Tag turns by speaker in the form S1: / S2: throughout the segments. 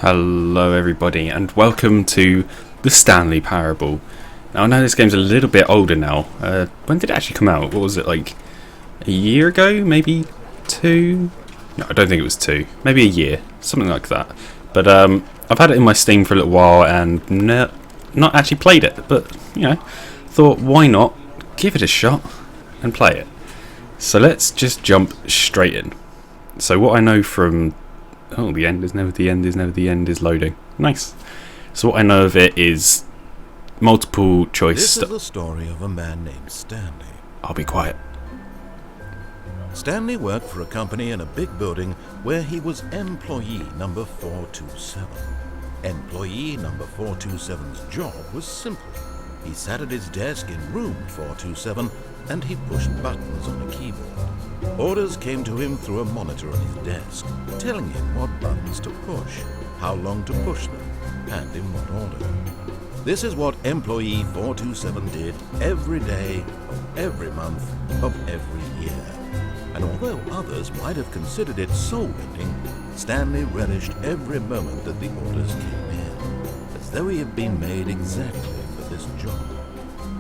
S1: Hello everybody and welcome to the Stanley Parable. Now I know this game's a little bit older now. When did it actually come out? What was it, like a year ago? Maybe 2? No, I don't think it was 2. Maybe a year. Something like that. But I've had it in my Steam for a little while and not actually played it. But, you know, thought why not give it a shot and play it. So let's just jump straight in. So what I know from... Oh, the end is never the end is never the end is loading. Nice. So what I know of it is multiple choice.
S2: This is the story of a man named Stanley.
S1: I'll be quiet.
S2: Stanley worked for a company in a big building where he was employee number 427. Employee number 427's job was simple. He sat at his desk in room 427 and he pushed buttons on a keyboard. Orders came to him through a monitor on his desk, telling him what buttons to push, how long to push them, and in what order. This is what employee 427 did every day of every month of every year. And although others might have considered it soul-bending, Stanley relished every moment that the orders came in, as though he had been made exactly for this job.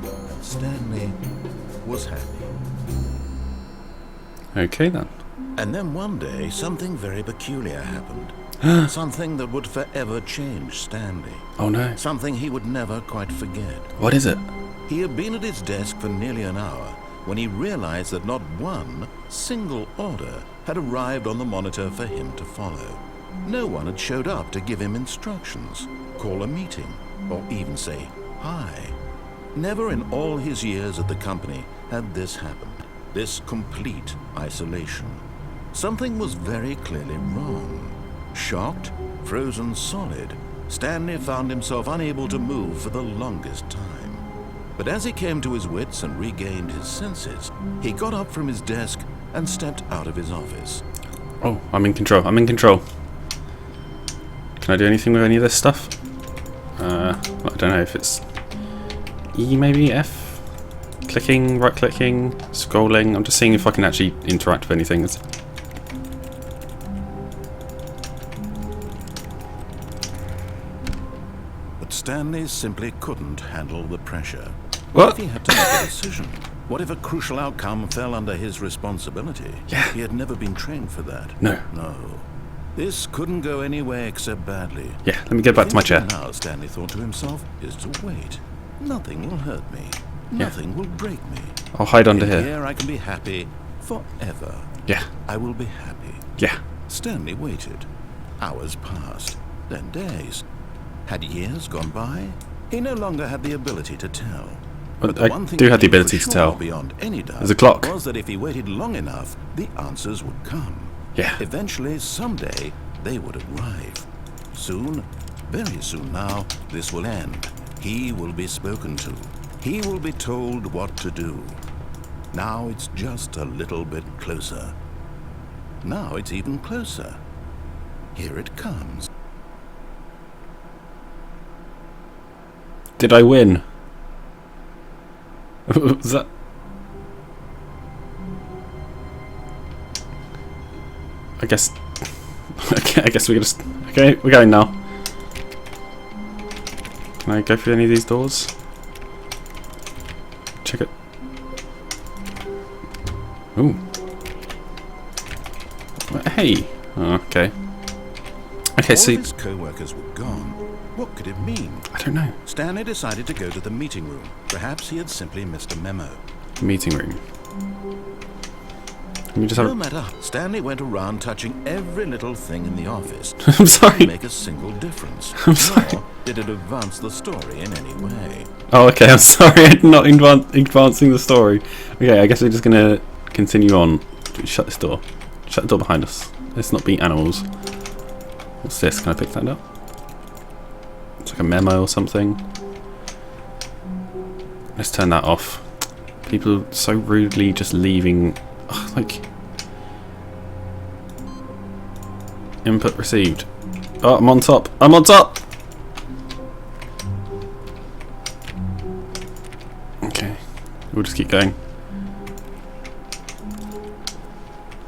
S2: And Stanley was happy.
S1: Okay then.
S2: And then one day, something very peculiar happened. Something that would forever change Stanley.
S1: Oh no.
S2: Something he would never quite forget.
S1: What is it?
S2: He had been at his desk for nearly an hour when he realized that not one single order had arrived on the monitor for him to follow. No one had showed up to give him instructions, call a meeting, or even say hi. Never in all his years at the company had this happened. This complete isolation. Something was very clearly wrong. Shocked, frozen solid, Stanley found himself unable to move for the longest time. But as he came to his wits and regained his senses, he got up from his desk and stepped out of his office.
S1: Oh, I'm in control. I'm in control. Can I do anything with any of this stuff? I don't know if it's E maybe, F? Clicking, right clicking, scrolling. I'm just seeing if I can actually interact with anything.
S2: But Stanley simply couldn't handle the pressure.
S1: What?
S2: If he had to make a decision? What if a crucial outcome fell under his responsibility?
S1: Yeah.
S2: He had never been trained for that.
S1: No.
S2: No. This couldn't go any way except badly.
S1: Yeah, let me get back to my chair.
S2: Now, Stanley thought to himself, is to wait. Nothing will hurt me. Nothing will break me.
S1: I'll hide under
S2: In
S1: here.
S2: I can be happy forever.
S1: Yeah.
S2: I will be happy.
S1: Yeah.
S2: Stanley waited. Hours passed, then days. Had years gone by? He no longer had the ability to tell. But the one thing
S1: do have the
S2: he knew
S1: ability
S2: for
S1: to
S2: sure,
S1: tell.
S2: Beyond any doubt,
S1: There's a clock.
S2: Was that if he waited long enough, the answers would come.
S1: Yeah.
S2: Eventually, someday, they would arrive. Soon, very soon now, this will end. He will be spoken to. He will be told what to do. Now it's just a little bit closer. Now it's even closer. Here it comes.
S1: Did I win? Was that... I guess... Okay, I guess we're just... Okay, we're going now. Can I go through any of these doors? Check it. Ooh. Hey. Oh, okay. Okay,
S2: All
S1: so...
S2: his co-workers were gone. What could it mean?
S1: I don't know.
S2: Stanley decided to go to the meeting room. Perhaps he had simply missed a memo.
S1: Meeting room. Let me just have
S2: No matter. Stanley went around touching every little thing in the office.
S1: I'm sorry.
S2: Didn't make a single difference.
S1: I'm sorry.
S2: Nor did it advance the story in any way.
S1: Oh, okay, I'm sorry, I'm not advancing the story. Okay, I guess we're just gonna continue on. Shut this door. Shut the door behind us. Let's not be animals. What's this? Can I pick that up? It's like a memo or something. Let's turn that off. People so rudely just leaving. Ugh, like... Input received. Oh, I'm on top. I'm on top! Okay. We'll just keep going.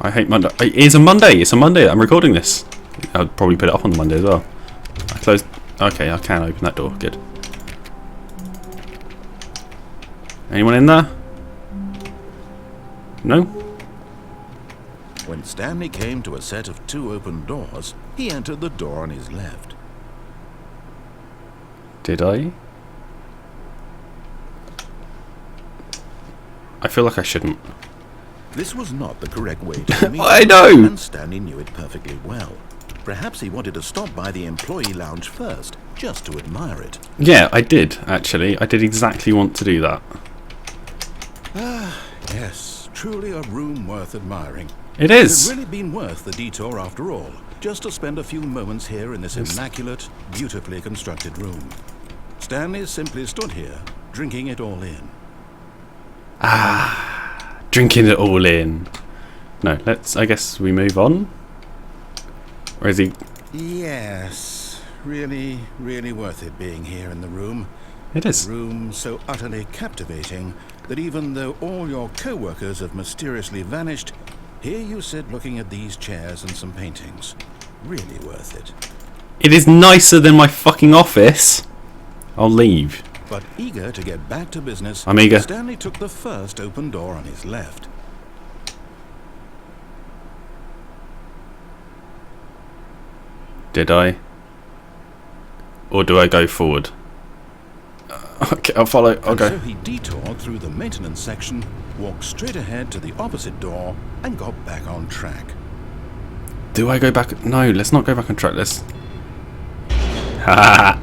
S1: I hate Monday. It is a Monday. It's a Monday. I'm recording this. I'll probably put it up on the Monday as well. close. Okay, I can open that door. Good. Anyone in there? No?
S2: When Stanley came to a set of 2 open doors, he entered the door on his left.
S1: Did I? I feel like I shouldn't.
S2: This was not the correct way to meet.
S1: I know!
S2: And Stanley knew it perfectly well. Perhaps he wanted to stop by the employee lounge first, just to admire it.
S1: Yeah, I did, actually. I did exactly want to do that.
S2: Ah, yes, truly a room worth admiring.
S1: It
S2: It
S1: is!
S2: had really been worth the detour after all, just to spend a few moments here in this immaculate, beautifully constructed room. Stanley simply stood here, drinking it all in.
S1: Drinking it all in. No, I guess we move on. Or is he...
S2: Yes, really, really worth it being here in the room.
S1: It is.
S2: A room so utterly captivating that even though all your co-workers have mysteriously vanished, here you sit looking at these chairs and some paintings. Really worth it.
S1: It is nicer than my fucking office. I'll leave.
S2: But eager to get back to business,
S1: I'm eager.
S2: Stanley took the first open door on his left.
S1: Did I? Or do I go forward? Okay, I'll follow. I'll
S2: And
S1: go.
S2: so he detoured through the maintenance section, walked straight ahead to the opposite door, and got back on track.
S1: Do I go back? No, let's not go back on track. Let's... Ha!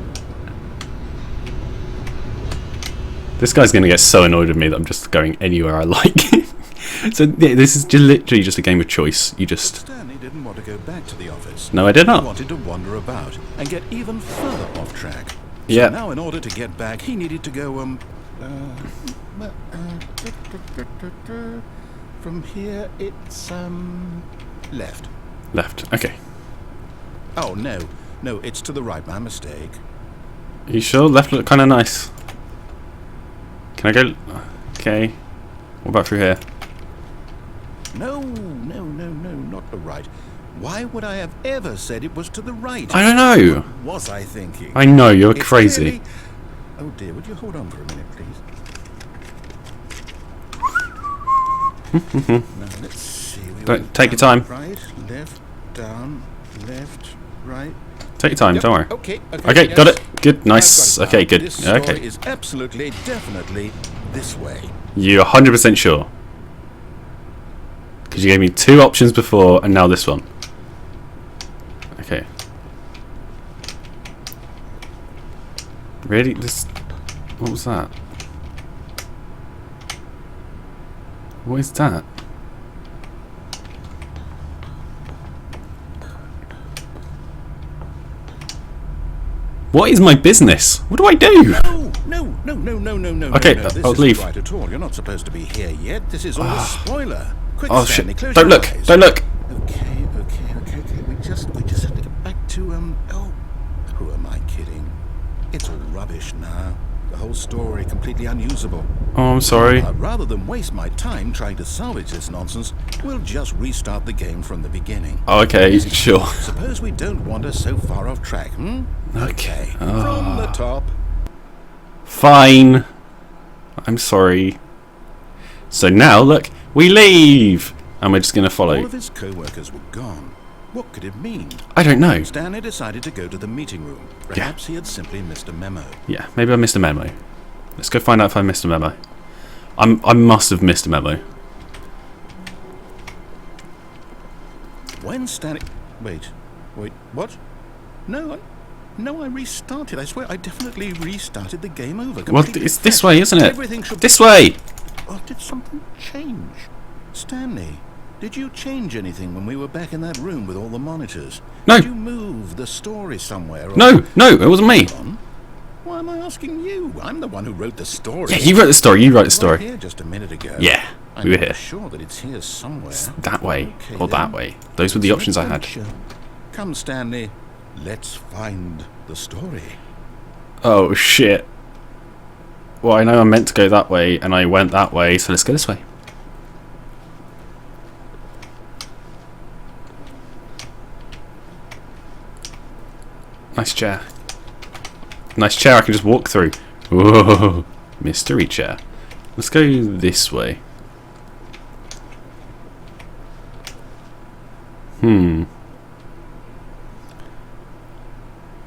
S1: This guy's going to get so annoyed with me that I'm just going anywhere I like. So yeah, this is just literally just a game of choice. You just...
S2: Stanley didn't want to go back to the office.
S1: No, I did
S2: He
S1: not.
S2: wanted to wander about and get even further off track. So
S1: Yeah.
S2: now in order to get back, he needed to go, from here, it's, left.
S1: Left. Okay.
S2: Oh, no. No, it's to the right. My mistake.
S1: Are you sure? Left looked kind of nice. Can I go? Okay. What about through here?
S2: No, not the right. Why would I have ever said it was to the right?
S1: I don't know.
S2: What was I thinking?
S1: I know, you're
S2: It's
S1: crazy.
S2: clearly- Oh dear, would you hold on for a minute, please? Now, let's see. We
S1: Don't-
S2: went
S1: take your
S2: down,
S1: time.
S2: Right, left, down, left, right.
S1: Take your time,
S2: Yep,
S1: don't worry.
S2: Okay,
S1: Okay,
S2: yes.
S1: got it. Good,
S2: I've
S1: nice.
S2: got it now.
S1: Okay, good.
S2: This story
S1: Okay.
S2: is absolutely, definitely this way.
S1: You're 100% sure? Because you gave me 2 options before, and now this one. Okay. Really? This... What was that? What is that? What is my business? What do I do?
S2: No.
S1: Okay,
S2: no. This
S1: I'll
S2: isn't
S1: leave.
S2: right at all. You're not supposed to be here yet. This is all a spoiler. Quick,
S1: Oh
S2: Stanley,
S1: shit.
S2: close
S1: Don't
S2: your
S1: look.
S2: eyes.
S1: Don't look.
S2: Okay. We just have to get back to oh, who am I kidding? It's all rubbish now. The whole story completely unusable.
S1: Oh, I'm sorry.
S2: Rather than waste my time trying to salvage this nonsense, we'll just restart the game from the beginning.
S1: Oh, okay, sure.
S2: Suppose we don't wander so far off track, hmm?
S1: Okay.
S2: From the top.
S1: Fine. I'm sorry. So now, look, we leave! And we're just going to
S2: All
S1: follow.
S2: of his co-workers were gone. What could it mean?
S1: I don't know.
S2: Stanley decided to go to the meeting room. Perhaps he had simply missed a memo.
S1: Yeah, maybe I missed a memo. Let's go find out if I missed a memo. I must have missed a memo.
S2: When Stanley... Wait, what? No, I restarted. I swear, I definitely restarted the game over.
S1: Well,
S2: Completely
S1: it's this
S2: fresh.
S1: way, isn't it?
S2: Everything should
S1: This way!
S2: Oh, did something change? Stanley, did you change anything when we were back in that room with all the monitors?
S1: No.
S2: Did you move the story somewhere? Or...
S1: No, it wasn't me.
S2: Why am I asking you? I'm the one who wrote the story.
S1: Yeah, you wrote the story. You wrote the
S2: Right
S1: story.
S2: here just a minute ago.
S1: Yeah,
S2: I'm
S1: we were here.
S2: sure that it's here somewhere.
S1: That way,
S2: Okay,
S1: or that
S2: then.
S1: way. Those were the options I had.
S2: Adventure. Come, Stanley. Let's find the story.
S1: Oh, shit. Well, I know I'm meant to go that way, and I went that way, so let's go this way. Nice chair. Nice chair I can just walk through. Whoa, mystery chair. Let's go this way.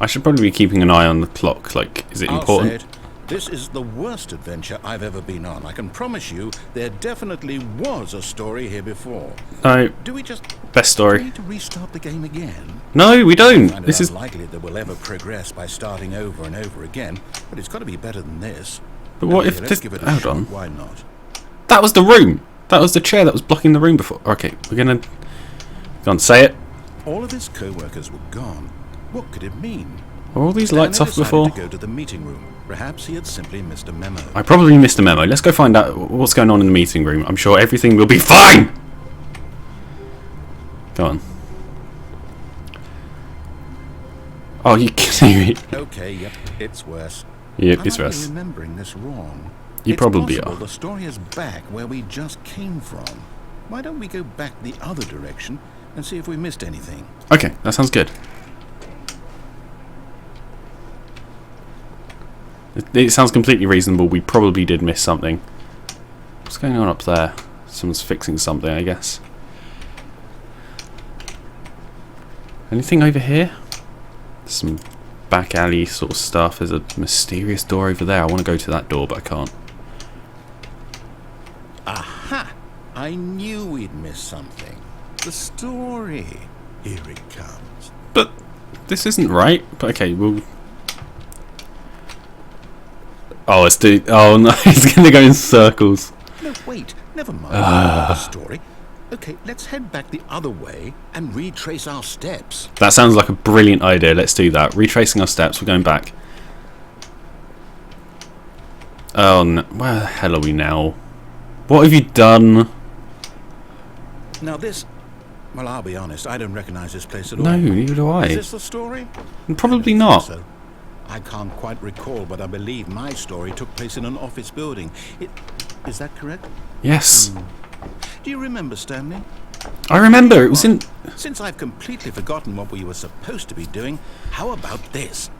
S1: I should probably be keeping an eye on the clock. Like, is it important?
S2: I'll say it. This is the worst adventure I've ever been on. I can promise you there definitely was a story here before.
S1: No.
S2: Do we just...
S1: Best story.
S2: need to restart the game again?
S1: No, we don't.
S2: Find
S1: This
S2: it
S1: is...
S2: unlikely that we'll ever progress by starting over and over again, but it's got to be better than this.
S1: But what
S2: Okay,
S1: if
S2: let's
S1: this...
S2: give it a
S1: Hold
S2: shot.
S1: on.
S2: Why not?
S1: That was the room. That was the chair that was blocking the room before. Okay, we're gonna... Go on, say it.
S2: All of his co-workers were gone. What could it mean?
S1: Were all these lights
S2: Stanley
S1: off
S2: decided
S1: before?
S2: to go to the meeting room. Perhaps he had simply missed a memo.
S1: I probably missed a memo. Let's go find out what's going on in the meeting room. I'm sure everything will be fine! Go on. Oh, you kidding me?
S2: Okay, yep, it's worse.
S1: Yep, it's
S2: I might
S1: worse.
S2: be remembering this wrong.
S1: You
S2: It's
S1: probably
S2: possible
S1: are.
S2: The story is back where we just came from. Why don't we go back the other direction and see if we missed anything?
S1: Okay, that sounds good. It sounds completely reasonable. We probably did miss something. What's going on up there? Someone's fixing something, I guess. Anything over here? Some back alley sort of stuff. There's a mysterious door over there. I want to go to that door, but I can't.
S2: Aha! I knew we'd miss something. The story. Here it comes.
S1: But this isn't right. But okay, we'll... Oh, let's do... Oh no, it's going to go in circles.
S2: No, wait. Never mind the story. Okay, let's head back the other way and retrace our steps.
S1: That sounds like a brilliant idea. Let's do that. Retracing our steps. We're going back. Oh no. Where the hell are we now? What have you done?
S2: Now this... Well, I'll be honest. I don't recognize this place at all.
S1: No, neither do I.
S2: Is this the story?
S1: Probably
S2: I don't
S1: not.
S2: think so. I can't quite recall, but I believe my story took place in an office building. Is that correct?
S1: Yes.
S2: Do you remember, Stanley?
S1: I remember. It was in...
S2: Since I've completely forgotten what we were supposed to be doing, how about this?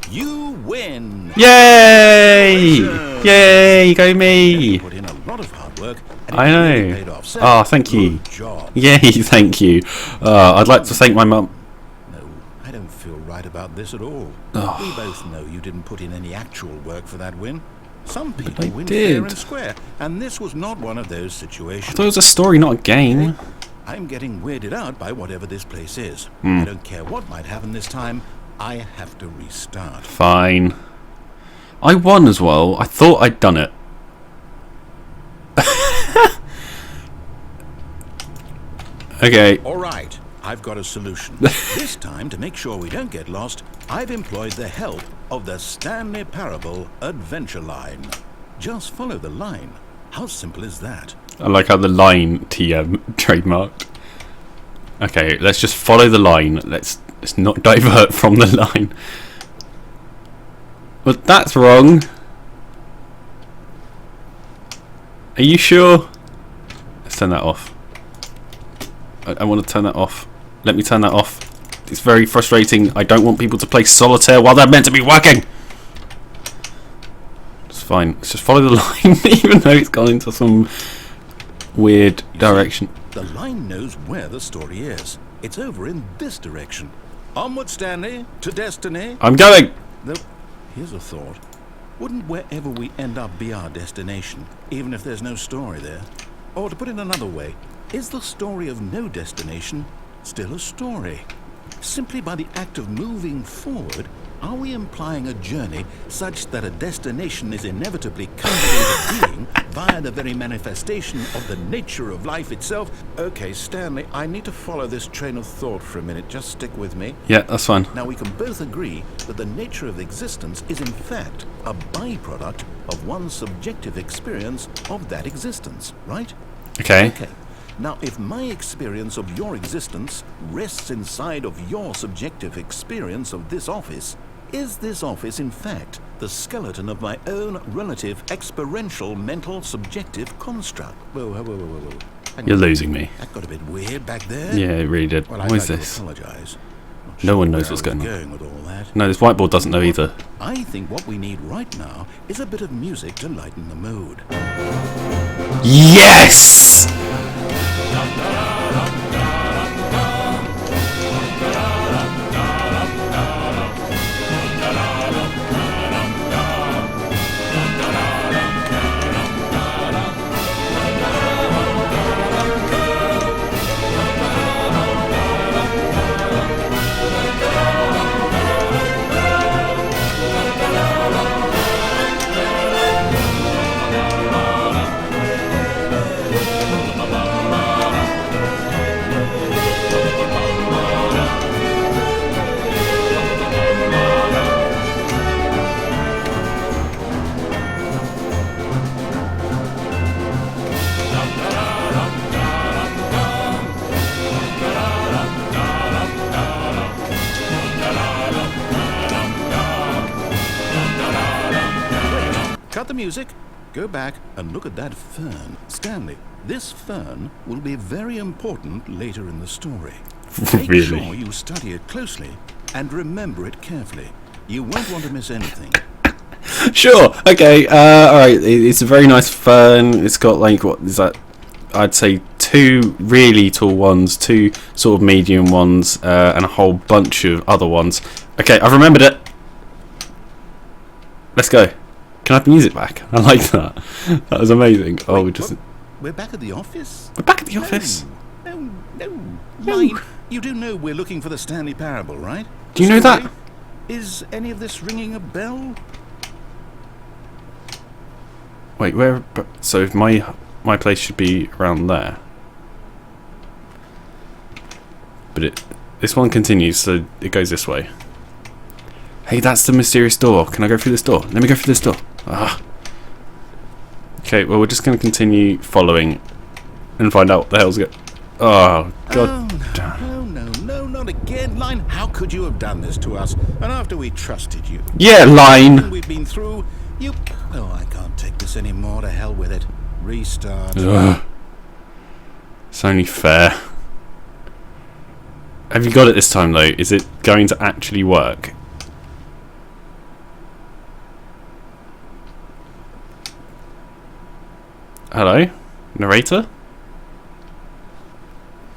S2: You win!
S1: Yay! Yay! Go me!
S2: Put in a lot of hard work, and
S1: I
S2: it
S1: know.
S2: really paid off. So,
S1: Oh, thank you.
S2: Good job.
S1: Yay! Thank you. I'd like to thank my mum.
S2: No, I don't feel right about this at all.
S1: Oh.
S2: We both know you didn't put in any actual work for that win. Some people
S1: I
S2: win
S1: did.
S2: fair and square, and this was not one of those
S1: I
S2: situations.
S1: thought it was a story, not a game.
S2: I'm getting weirded out by whatever this place is.
S1: Hmm.
S2: I don't care what might happen this time. I have to restart.
S1: Fine. I won as well. I thought I'd done it. Okay.
S2: All right, I've got a solution. This time, to make sure we don't get lost, I've employed the help of the Stanley Parable adventure line. Just follow the line. How simple is that?
S1: I like how the line TM trademarked. Okay, let's just follow the line. Let's not divert from the line. But that's wrong. Are you sure? Let's turn that off. I want to turn that off. Let me turn that off. It's very frustrating. I don't want people to play solitaire while they're meant to be working. It's fine. Let's just follow the line, even though it's gone into some weird direction.
S2: The line knows where the story is. It's over in this direction. Onward, Stanley, to destiny.
S1: I'm going.
S2: Though, here's a thought. Wouldn't wherever we end up be our destination, even if there's no story there? Or to put it another way, is the story of no destination still a story? Simply by the act of moving forward, are we implying a journey such that a destination is inevitably conjured into being via the very manifestation of the nature of life itself? Okay, Stanley, I need to follow this train of thought for a minute. Just stick with me.
S1: Yeah, that's fine.
S2: Now, we can both agree that the nature of existence is in fact a byproduct of one's subjective experience of that existence, right?
S1: Okay.
S2: Okay. Now, if my experience of your existence rests inside of your subjective experience of this office, is this office in fact the skeleton of my own relative experiential mental subjective construct? Whoa, whoa, whoa, whoa, whoa. Hang
S1: You're
S2: on.
S1: losing me.
S2: That got a bit weird back there.
S1: Yeah, it really did.
S2: Well,
S1: What is this?
S2: Apologize.
S1: No one knows what's going on.
S2: Going with all that. that.
S1: No, this whiteboard doesn't know either.
S2: I think what we need right now is a bit of music to lighten the mood.
S1: Yes!
S2: Cut the music, go back and look at that fern. Stanley, this fern will be very important later in the story. Make
S1: Really?
S2: sure you study it closely and remember it carefully. You won't want to miss anything.
S1: Sure. Okay. All right. It's a very nice fern. It's got like, what is that? I'd say 2 really tall ones, 2 sort of medium ones, and a whole bunch of other ones. Okay, I've remembered it. Let's go. Can I have the music back? I like that. That was amazing. Oh,
S2: Wait,
S1: just
S2: what? We're back at the office?
S1: we're back at the office.
S2: No. Line, you do know we're looking for the Stanley Parable, right?
S1: Do you know
S2: Story?
S1: that?
S2: Is any of this ringing a bell?
S1: Wait, where? So if my place should be around there, but this one continues, so it goes this way. Hey, that's the mysterious door. Can I go through this door? Let me go through this door. Ah. Okay, well, we're just going to continue following and find out what the hell's going. Oh God!
S2: No, not again, Line. How could you have done this to us? And after we trusted you,
S1: Yeah, line.
S2: we've been through. You. Oh, I can't take this anymore. To hell with it. Restart.
S1: Ugh. It's only fair. Have you got it this time though? Is it going to actually work? Hello, narrator.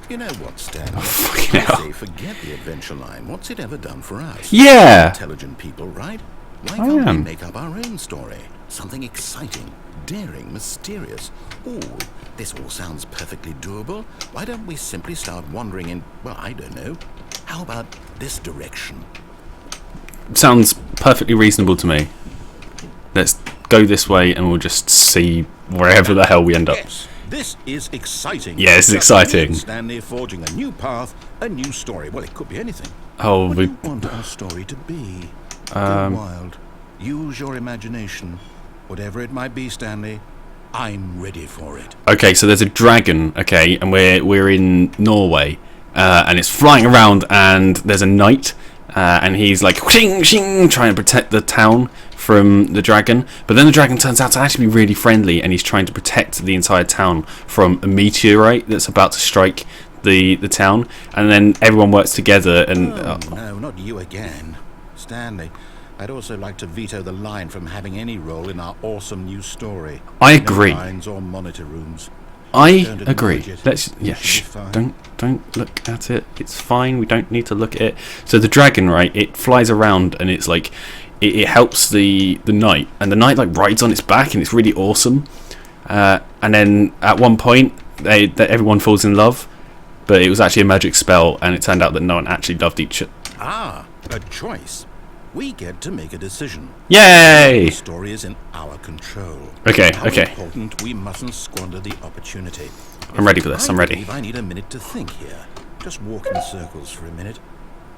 S2: You know what, Stan?
S1: Oh, fucking
S2: I
S1: hell.
S2: say forget the adventure line. What's it ever done for us?
S1: Yeah.
S2: Intelligent people, right? Why
S1: I
S2: can't we
S1: am.
S2: make up our own story? Something exciting, daring, mysterious. Ooh, this all sounds perfectly doable. Why don't we simply start wandering in, well, I don't know. How about this direction?
S1: Sounds perfectly reasonable to me. Let's go this way and we'll just see wherever the hell we end up.
S2: Yes, this is exciting.
S1: Yeah, this is
S2: Just me and
S1: exciting.
S2: Stanley forging a new path, a new story. Well, it could be anything.
S1: Oh,
S2: What do
S1: we.
S2: you want our story to be? Go wild. Use your imagination. Whatever it might be, Stanley, I'm ready for it.
S1: Okay, so there's a dragon. Okay, and we're in Norway, and it's flying around, and there's a knight, and he's like shing shing, trying to protect the town from the dragon. But then the dragon turns out to actually be really friendly, and he's trying to protect the entire town from a meteorite that's about to strike the town. And then everyone works together, and
S2: Oh, no, not you again. Stanley, I'd also like to veto the line from having any role in our awesome new story.
S1: I agree.
S2: No lines or monitor rooms.
S1: I
S2: Don't
S1: agree.
S2: acknowledge it.
S1: Let's
S2: It
S1: yeah.
S2: should be
S1: Shh,
S2: fine.
S1: don't look at it. It's fine. We don't need to look at it. So the dragon, right? It flies around and it's like it helps the knight, and the knight like rides on its back, and it's really awesome. And then at one point, everyone falls in love, but it was actually a magic spell, and it turned out that no one actually loved each other.
S2: Ah, a choice. We get to make a decision.
S1: Yay!
S2: The story is in our control.
S1: Okay,
S2: How
S1: okay.
S2: important, we mustn't squander the opportunity.
S1: I'm ready for this. I'm
S2: I
S1: ready.
S2: believe I need a minute to think here. Just walk in circles for a minute.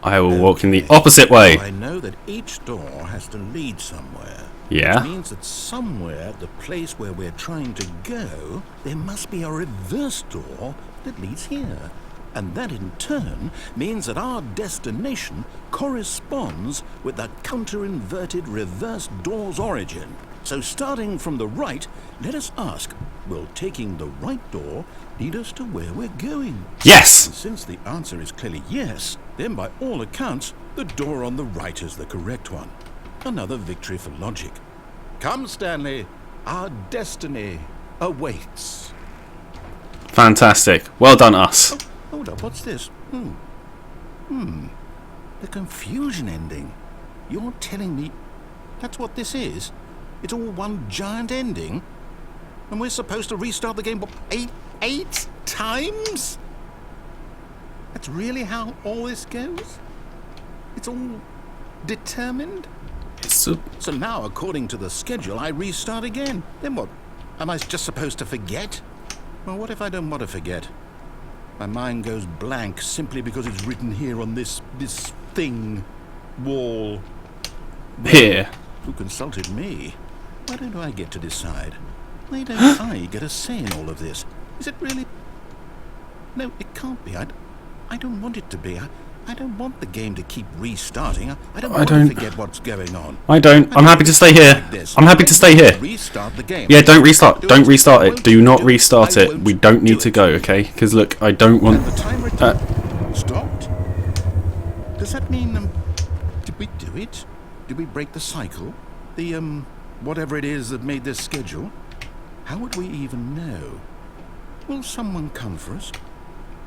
S1: I will walk in the
S2: Okay.
S1: opposite way.
S2: I know that each door has to lead somewhere.
S1: Yeah.
S2: Which means that somewhere, the place where we're trying to go, there must be a reverse door that leads here. And that in turn means that our destination corresponds with the counter-inverted reverse door's origin. So starting from the right, let us ask, will taking the right door lead us to where we're going?
S1: Yes.
S2: And since the answer is clearly yes, then by all accounts, The door on the right is the correct one. Another victory for logic. Come, Stanley. Our destiny awaits.
S1: Fantastic. Well done, us.
S2: Oh, hold up. What's this? The confusion ending. You're telling me that's what this is? It's all one giant ending? And we're supposed to restart the game, what, eight times? That's really how all this goes? It's all determined? So now, according to the schedule, I restart again. Then what? Am I just supposed to forget? Well, what if I don't want to forget? My mind goes blank simply because it's written here on this thing, wall.
S1: Here.
S2: Who consulted me? Why don't I get to decide? Why don't I get a say in all of this? Is it really? No, it can't be. I don't want it to be. I don't want the game to keep restarting. I don't want to forget what's going on.
S1: I'm happy to stay here. I'm happy to stay here.
S2: Restart the game.
S1: Yeah, don't restart. Don't restart it. Do not restart it. We don't need to go, okay? Because look, I don't want.
S2: The timer stopped. Does that mean did we do it? Did we break the cycle? The whatever it is that made this schedule? How would we even know? Will someone come for us?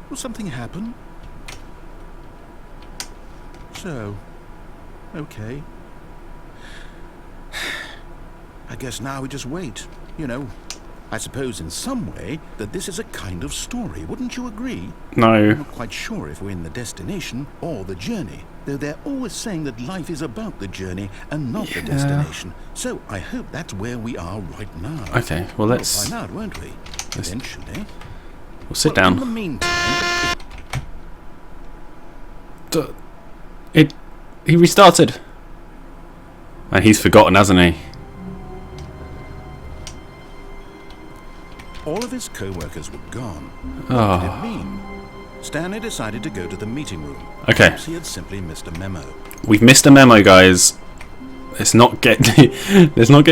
S2: Will something happen? So, okay. I guess now we just wait. You know, I suppose in some way that this is a kind of story. Wouldn't you agree?
S1: No.
S2: I'm not quite sure if we're in the destination or the journey, though they're always saying that life is about the journey and not the destination. So I hope that's where we are right now.
S1: Okay, well let's...
S2: We'll find out, won't we? Eventually.
S1: We'll sit down.
S2: In the meantime...
S1: He restarted. And he's forgotten, hasn't he?
S2: All of his co-workers were gone.
S1: Oh.
S2: What did it mean? Stanley decided to go to the meeting room.
S1: Okay.
S2: Perhaps he had simply missed a memo.
S1: We've missed a memo, guys. Let's not get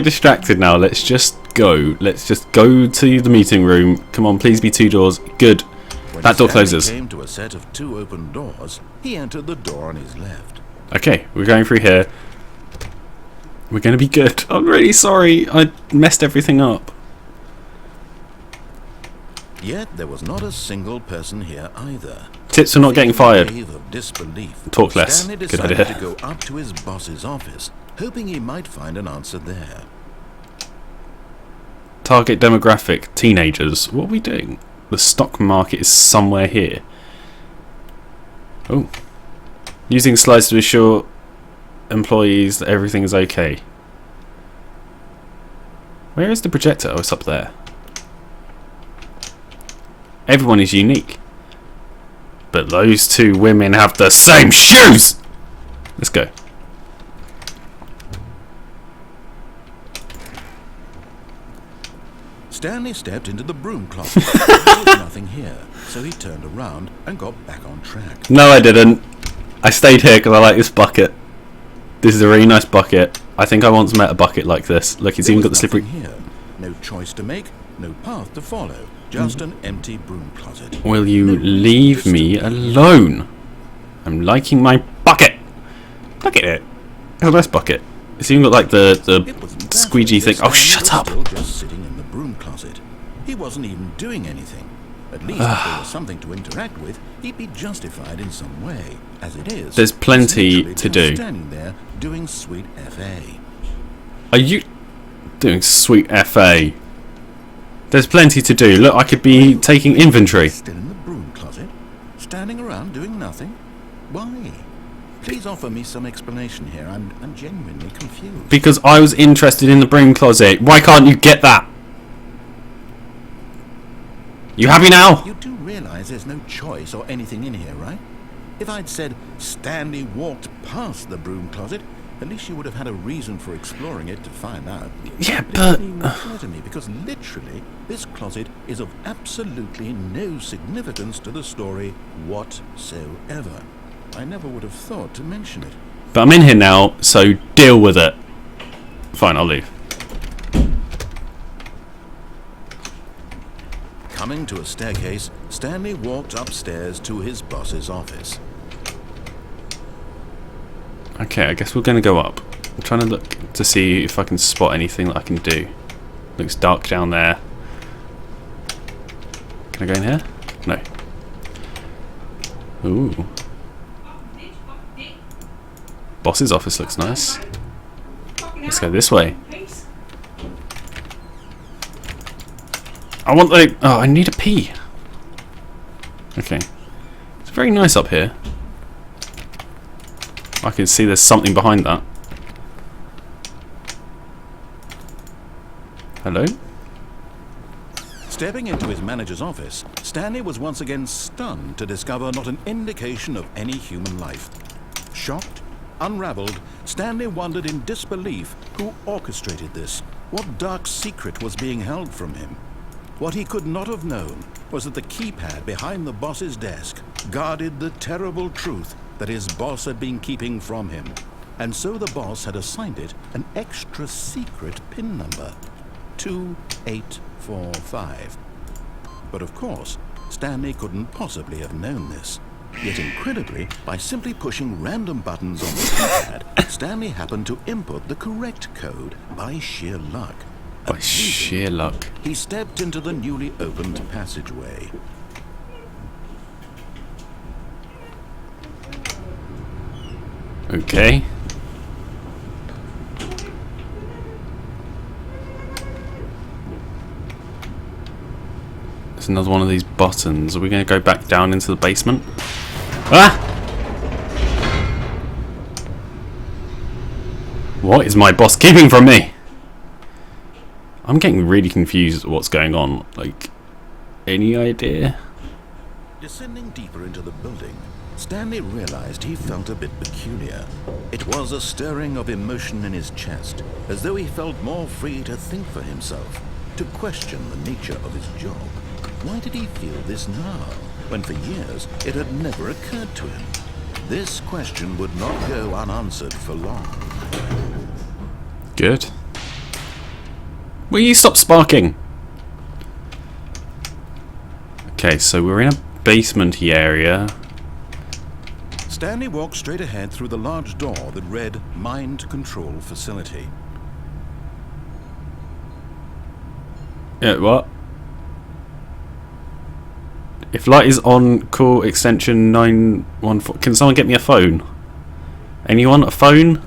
S1: distracted now. Let's just go. Let's just go to the meeting room. Come on, please be 2 doors. Good.
S2: When
S1: That door
S2: Stanley
S1: closes.
S2: came to a set of 2 open doors, he entered the door on his left.
S1: Okay, we're going through here. We're going to be good. I'm really sorry. I messed everything up.
S2: Yet there was not a single person here either.
S1: Tips for not getting fired.
S2: In a wave of disbelief,
S1: Talk less.
S2: Stanley
S1: Good
S2: decided
S1: idea.
S2: to go up to his boss's office, hoping he might find an answer there.
S1: Target demographic, teenagers. What are we doing? The stock market is somewhere here. Oh. Using slides to assure employees that everything is okay. Where is the projector? Oh, it's up there. Everyone is unique. But those 2 women have the same shoes! Let's go.
S2: Stanley stepped into the broom closet. There was nothing here, so he turned around and got back on track.
S1: No, I didn't. I stayed here because I like this bucket. This is a really nice bucket. I think I once met a bucket like this. Look, it's even got the slippery...
S2: Here. No choice to make, no path to follow. Just an empty broom closet.
S1: Will you leave me alone? I'm liking my bucket. Look at it. It's a nice bucket. It's even got like the squeegee thing. Oh, shut up.
S2: Still just sitting in the broom closet. He wasn't even doing anything. At least if there was something to interact with, he'd be justified in some way. As it is,
S1: There's plenty
S2: he's
S1: to
S2: literally
S1: do.
S2: just standing there doing sweet FA.
S1: Are you doing sweet FA? There's plenty to do. Look, I could be taking inventory.
S2: Still in the broom closet, standing around doing nothing. Why? Please offer me some explanation here. I'm genuinely confused.
S1: Because I was interested in the broom closet. Why can't you get that? You happy now?
S2: You do realize there's no choice or anything in here, right? If I'd said Stanley walked past the broom closet, at least you would have had a reason for exploring it to find out.
S1: Yeah,
S2: It
S1: but...
S2: didn't even occur to me because literally this closet is of absolutely no significance to the story whatsoever. I never would have thought to mention it.
S1: But I'm in here now, so deal with it. Fine, I'll leave.
S2: Coming to a staircase, Stanley walked upstairs to his boss's office.
S1: Okay, I guess we're going to go up. I'm trying to look to see if I can spot anything that I can do. Looks dark down there. Can I go in here? No. Ooh. Boss's office looks nice. Let's go this way. I want the... Oh, I need a pee. Okay. It's very nice up here. I can see there's something behind that. Hello?
S2: Stepping into his manager's office, Stanley was once again stunned to discover not an indication of any human life. Shocked, unraveled, Stanley wondered in disbelief who orchestrated this. What dark secret was being held from him? What he could not have known was that the keypad behind the boss's desk guarded the terrible truth that his boss had been keeping from him. And so the boss had assigned it an extra secret PIN number, 2845. But of course, Stanley couldn't possibly have known this. Yet incredibly, by simply pushing random buttons on the keypad, Stanley happened to input the correct code by sheer luck.
S1: By sheer luck.
S2: He stepped into the newly opened passageway.
S1: Okay. There's another one of these buttons. Are we going to go back down into the basement? Ah! What is my boss keeping from me? I'm getting really confused at what's going on. Like, any idea?
S2: Descending deeper into the building, Stanley realized he felt a bit peculiar. It was a stirring of emotion in his chest, as though he felt more free to think for himself, to question the nature of his job. Why did he feel this now, when for years it had never occurred to him? This question would not go unanswered for long.
S1: Good. Will you stop sparking? Okay, so we're in a basement-y area.
S2: Stanley walked straight ahead through the large door that read Mind Control Facility.
S1: Yeah, what? If light is on, call extension 914. Can someone get me a phone? Anyone? A phone?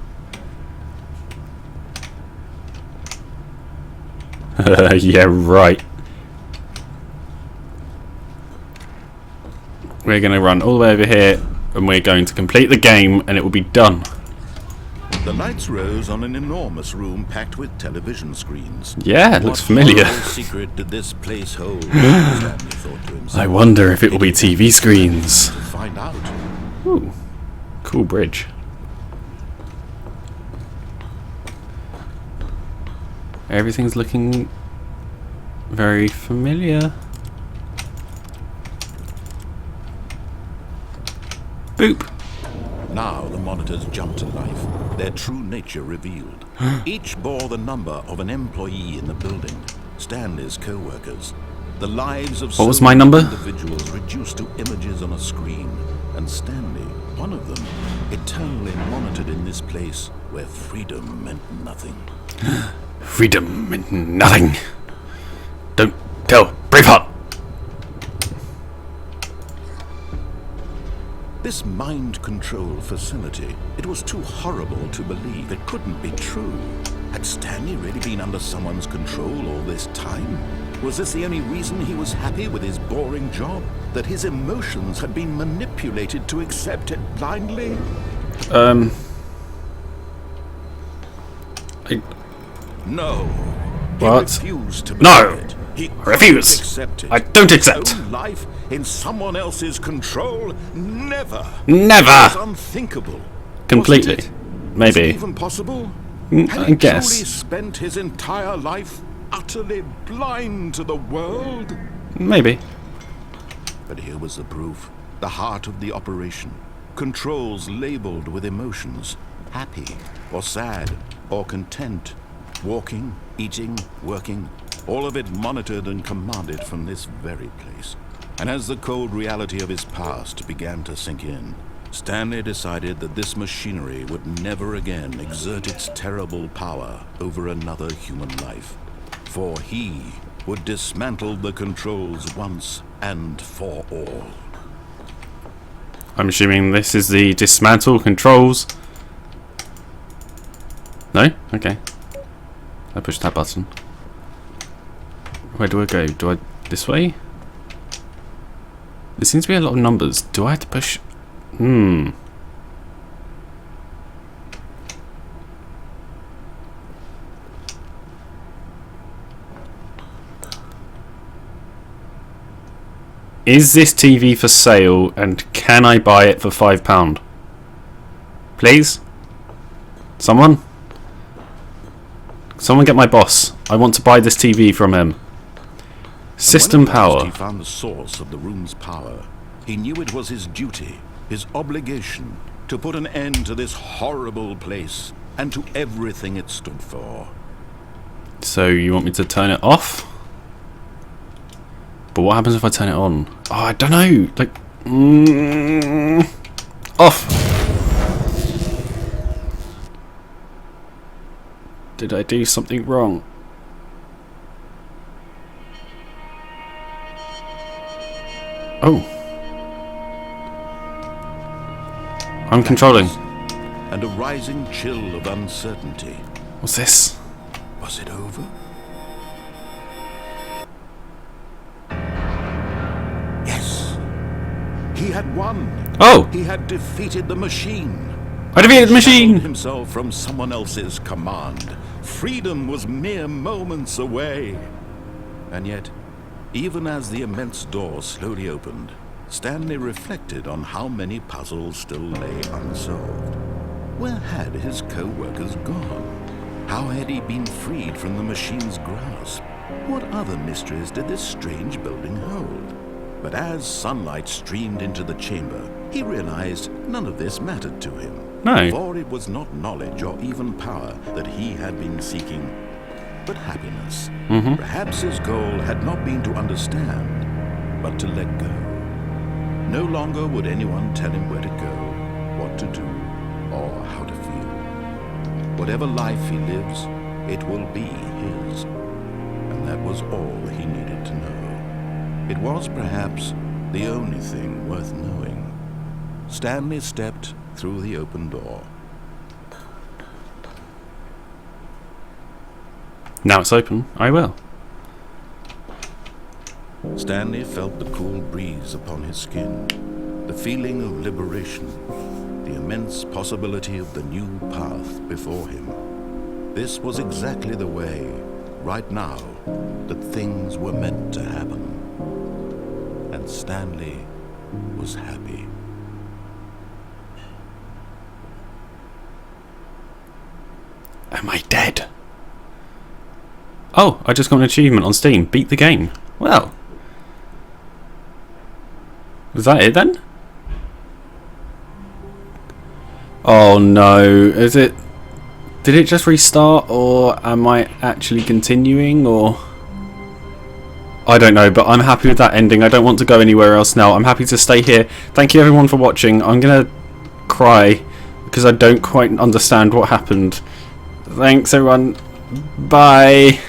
S1: Yeah, right. We're going to run all the way over here and we're going to complete the game and it will be done.
S2: The lights rose on an enormous room packed with television screens.
S1: Yeah, it looks familiar.
S2: What secret did this place hold? Stanley thought to himself.
S1: I wonder if it will be TV screens.
S2: To find out.
S1: Ooh, cool bridge. Everything's looking very familiar. Boop.
S2: Now the monitors jumped to life, their true nature revealed. Each bore the number of an employee in the building, Stanley's co-workers. The lives of
S1: What was
S2: so
S1: my
S2: many
S1: number?
S2: individuals reduced to images on a screen, and Stanley, one of them, eternally monitored in this place where freedom meant nothing.
S1: Freedom meant nothing. Don't tell Braveheart.
S2: This mind control facility, it was too horrible to believe. It couldn't be true. Had Stanley really been under someone's control all this time? Was this the only reason he was happy with his boring job? That his emotions had been manipulated to accept it blindly? No.
S1: What?
S2: He refused to
S1: No!
S2: believe it. He
S1: Refuse!
S2: couldn't accept it.
S1: I don't accept.
S2: His own life in someone else's control? Never.
S1: Never.
S2: It was unthinkable.
S1: Completely.
S2: Wasn't it?
S1: Maybe.
S2: Was it even possible?
S1: I
S2: Had he
S1: guess.
S2: truly spent his entire life utterly blind to the world?
S1: Maybe.
S2: But here was the proof. The heart of the operation. Controls labeled with emotions. Happy, or sad, or content. Walking, eating, working. All of it monitored and commanded from this very place. And as the cold reality of his past began to sink in, Stanley decided that this machinery would never again exert its terrible power over another human life, for he would dismantle the controls once and for all.
S1: I'm assuming this is the dismantle controls. No? Okay. I pushed that button. Where do I go? Do I... this way? There seems to be a lot of numbers. Do I have to push... Is this TV for sale and can I buy it for £5? Please? Someone? Someone get my boss. I want to buy this TV from him. System power.
S2: He found the source of the room's power. He knew it was his duty, his obligation, to put an end to this horrible place and to everything it stood for. So
S1: you want me to turn it off? But what happens if I turn it on? Oh, I don't know. Like, off. Did I do something wrong? Oh. I'm controlling.
S2: And a rising chill of uncertainty.
S1: What's this?
S2: Was it over? Yes. He had won.
S1: Oh!
S2: He had defeated the machine.
S1: I defeated the machine!
S2: Himself from someone else's command. Freedom was mere moments away. And yet, even as the immense door slowly opened, Stanley reflected on how many puzzles still lay unsolved. Where had his co-workers gone? How had he been freed from the machine's grasp? What other mysteries did this strange building hold? But as sunlight streamed into the chamber, he realized none of this mattered to him.
S1: No.
S2: For it was not knowledge or even power that he had been seeking, but happiness. Perhaps his goal had not been to understand, but to let go. No longer would anyone tell him where to go, what to do, or how to feel. Whatever life he lives, it will be his. And that was all he needed to know. It was perhaps the only thing worth knowing. Stanley stepped through the open door.
S1: Now it's open, I will.
S2: Stanley felt the cool breeze upon his skin, the feeling of liberation, the immense possibility of the new path before him. This was exactly the way, right now, that things were meant to happen. And Stanley was happy.
S1: Am I dead? Oh, I just got an achievement on Steam. Beat the game. Well. Was that it then? Oh no. Is it... Did it just restart, or am I actually continuing, or... I don't know, but I'm happy with that ending. I don't want to go anywhere else now. I'm happy to stay here. Thank you everyone for watching. I'm gonna cry because I don't quite understand what happened. Thanks everyone. Bye.